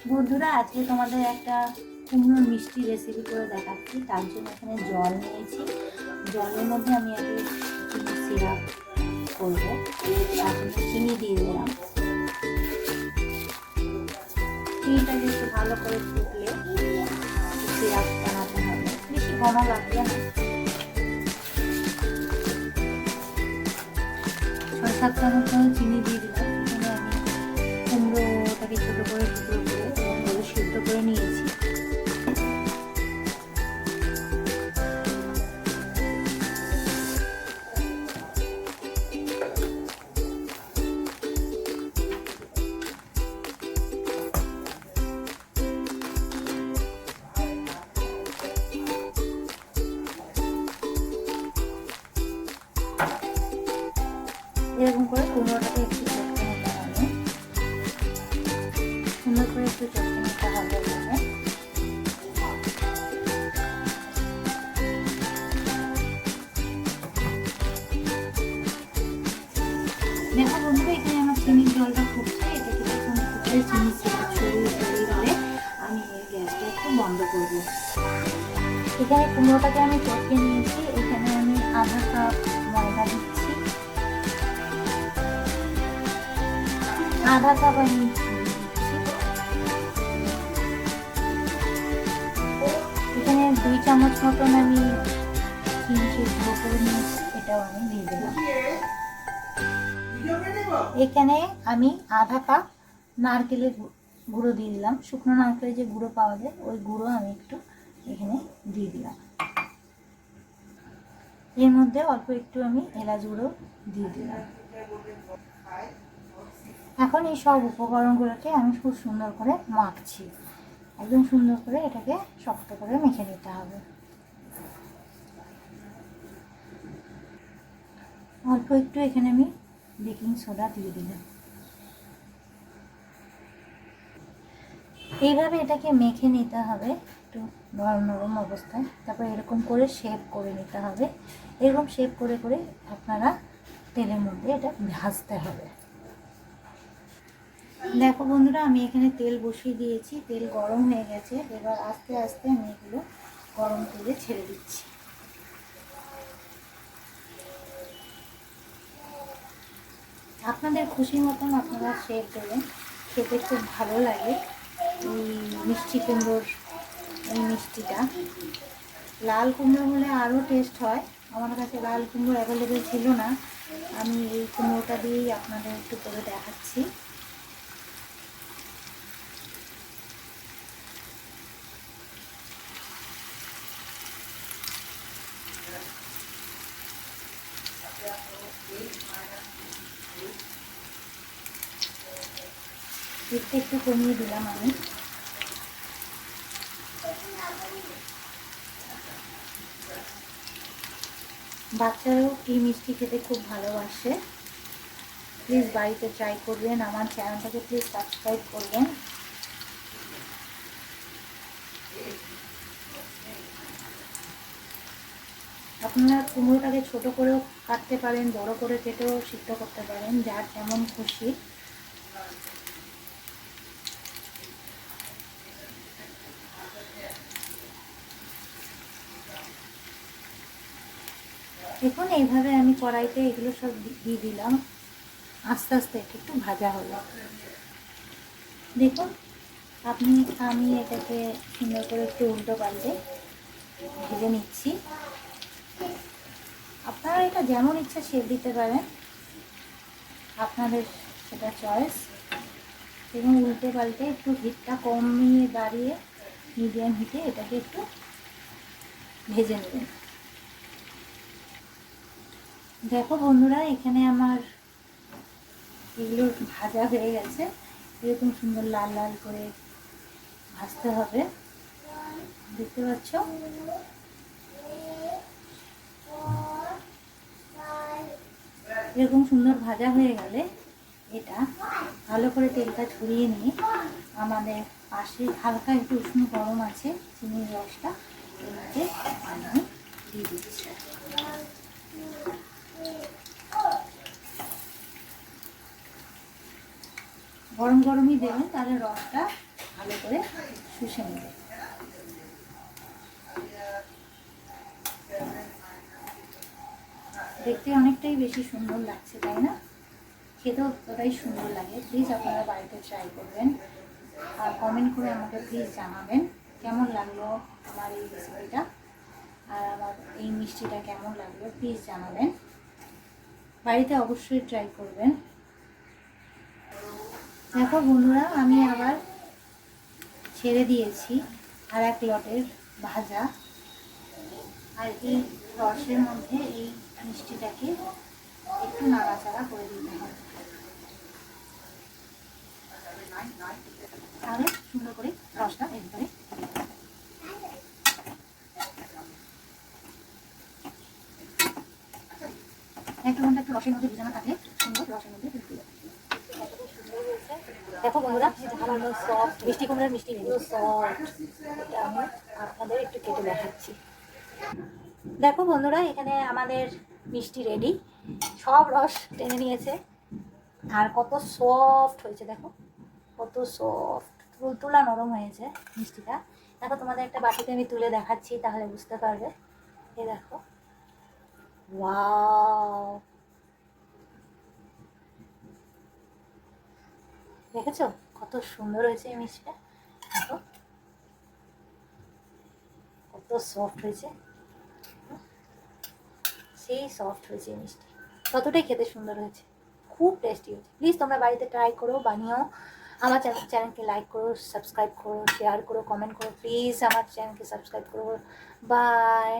বন্ধুরা, আজকে তোমাদের একটা কুমড়োর মিষ্টি রেসিপি করে দেখাচ্ছি। তার জন্য এখানে জল নিয়েছি। জলের মধ্যে আমি আগে চিনি সিরাপ করবো, তার জন্য চিনি দিয়ে দিলাম। চিনিটাকে একটু ভালো করে ফুটলে সিরাপ বানাতে হবে, বেশি ঘন লাগবে না। 6-7টা মতো চিনি দিয়ে দিলাম। এখানে আমি কুমড়োটাকে ছোটো করে টুকরো করে সিদ্ধ করে নিয়েছি। এরকম করে কুমড়োটাকে একটু চটকে নিতে হবে, সুন্দর করে একটু চটকে নিতে হবে। দেখো বন্ধু, এখানে আমার চিনির জলটা ফুটছে। এটাকে যখন ফুটে চিনি সিরাপ ছড়িয়ে গেলে আমি এই গ্যাসটা একটু বন্ধ করব। এখানে কুমড়োটাকে আমি চটকে নিয়েছি। এখানে আমি আধা কাপ ময়দা দিচ্ছি, আধা কাপ আমি এখানে 2 চামচ মতন আমি চিনি গুঁড়ো করে নিয়েছি, এটাও আমি দিয়ে দিলাম। এখানে আমি আধা কাপ নারকেলের গুঁড়ো দিয়ে দিলাম। শুকনো নারকেলের যে গুঁড়ো পাওয়া যায়, ওই গুঁড়ো আমি একটু এখানে দিয়ে দিলাম। এর মধ্যে অল্প একটু আমি এলাচ গুঁড়ো দিয়ে দিলাম। এখন এই সব উপকরণগুলোকে আমি খুব সুন্দর করে মাখছি। একদম সুন্দর করে এটাকে শক্ত করে মেখে নিতে হবে। অল্প একটু এখানে আমি বেকিং সোডা দিয়ে দিলাম। এইভাবে এটাকে মেখে নিতে হবে একটু নরম নরম অবস্থায়। তারপর এরকম করে শেপ করে নিতে হবে। এরকম শেপ করে করে আপনারা তেলের মধ্যে এটা ভাজতে হবে। দেখো বন্ধুরা, আমি এখানে তেল বসিয়ে দিয়েছি। তেল গরম হয়ে গেছে। এবার আস্তে আস্তে আমি এগুলো গরম তেলে ছেড়ে দিচ্ছি। আপনাদের খুশি মতন আপনারা শেপ দেবেন, খেতে খুব ভালো লাগে। এই মিষ্টি কুমড়োর এই মিষ্টিটা লাল কুমড়ো হলে আরও টেস্ট হয়। আমার কাছে লাল কুমড়ো অ্যাভেলেবেল ছিল না, আমি এই কুমড়োটা দিয়েই আপনাদের একটু করে দেখাচ্ছি। একটু কমিয়ে দিলাম আমি। বাচ্চারাও এই মিষ্টি খেতে খুব ভালোবাসে। প্লিজ বাড়িতে ট্রাই করবেন। আমার চ্যানেলটাকে প্লিজ সাবস্ক্রাইব করবেন। আপনারা কুমড়োটাকে ছোট করেও কাটতে পারেন, বড় করে কেটেও সিদ্ধ করতে পারেন, যার যেমন খুশি। দেখুন, এইভাবে আমি কড়াইতে এগুলো সব দিয়ে দিলাম। আস্তে আস্তে একটু ভাজা হলো। দেখুন আমি এটাকে সুন্দর করে একটু উল্টো পাল্টে ভেজে নিচ্ছি। আপনারা এটা যেমন ইচ্ছা শেপ দিতে পারেন, আপনাদের সেটা চয়েস। এবং উল্টে পাল্টে একটু হিটটা কমিয়ে বাড়িয়ে মিডিয়াম হিটে এটাকে একটু ভেজে নেবেন। দেখো বন্ধুরা, এখানে আমার এগুলো ভাজা হয়ে গেছে। এরকম সুন্দর লাল লাল করে ভাজতে হবে, দেখতে পাচ্ছ। এরকম সুন্দর ভাজা হয়ে গেলে এটা ভালো করে তেলটা ছড়িয়ে নিয়ে আমাদের পাশে হালকা একটু উষ্ণ গরম আছে চিনির রসটা এর মধ্যে আমি দিয়ে দিচ্ছি। গরম গরমই দেবেন, তাহলে রসটা ভালো করে শুষে নেবে। দেখতে অনেকটাই বেশি সুন্দর লাগছে, তাই না? খেতেও ততটাই সুন্দর লাগে। প্লিজ আপনারা বাড়িতে ট্রাই করবেন, আর কমেন্ট করে আমাকে প্লিজ জানাবেন কেমন লাগলো আমার এই রেসিপিটা, আর আমার এই মিষ্টিটা কেমন লাগলো প্লিজ জানাবেন। বাড়িতে অবশ্যই ট্রাই করবেন। দেখো বন্ধুরা, আমি আবার ছেড়ে দিয়েছি আর এক লটের ভাজা, আর এই রসের মধ্যে এই মিষ্টিটাকে একটু নাড়াচাড়া করে দিতে হবে, তাহলে সুন্দর করে রসটা এর ভিতরে এক ঘন্টা একটু রসের মধ্যে ভিজানো থাকলে সুন্দর রসের মধ্যে ঢুকে যাবে। দেখো বন্ধুরা, সফট মিষ্টি কুমড়ার মিষ্টি সফট, এটা আমি আপনাদের একটু কেটে দেখাচ্ছি। দেখো বন্ধুরা, এখানে আমাদের মিষ্টি রেডি, সব রস টেনে নিয়েছে, আর কত সফট হয়েছে দেখো, কত সফট, তুলতুলা নরম হয়েছে মিষ্টিটা। দেখো তোমাদের একটা বাটিতে আমি তুলে দেখাচ্ছি, তাহলে বুঝতে পারবে। এই দেখো, ওয়াও, দেখেছো কত সুন্দর হয়েছে এই মিষ্টিটা? দেখো কত সফট হয়েছে, সেই সফট হয়েছে এই মিষ্টি, ততটাই খেতে সুন্দর হয়েছে, খুব টেস্টি হয়েছে। প্লিজ তোমরা বাড়িতে ট্রাই করো, বানিও। আমার চ্যানেলকে লাইক করো, সাবস্ক্রাইব করো, শেয়ার করো, কমেন্ট করো। প্লিজ আমার চ্যানেলকে সাবস্ক্রাইব করো। বাই।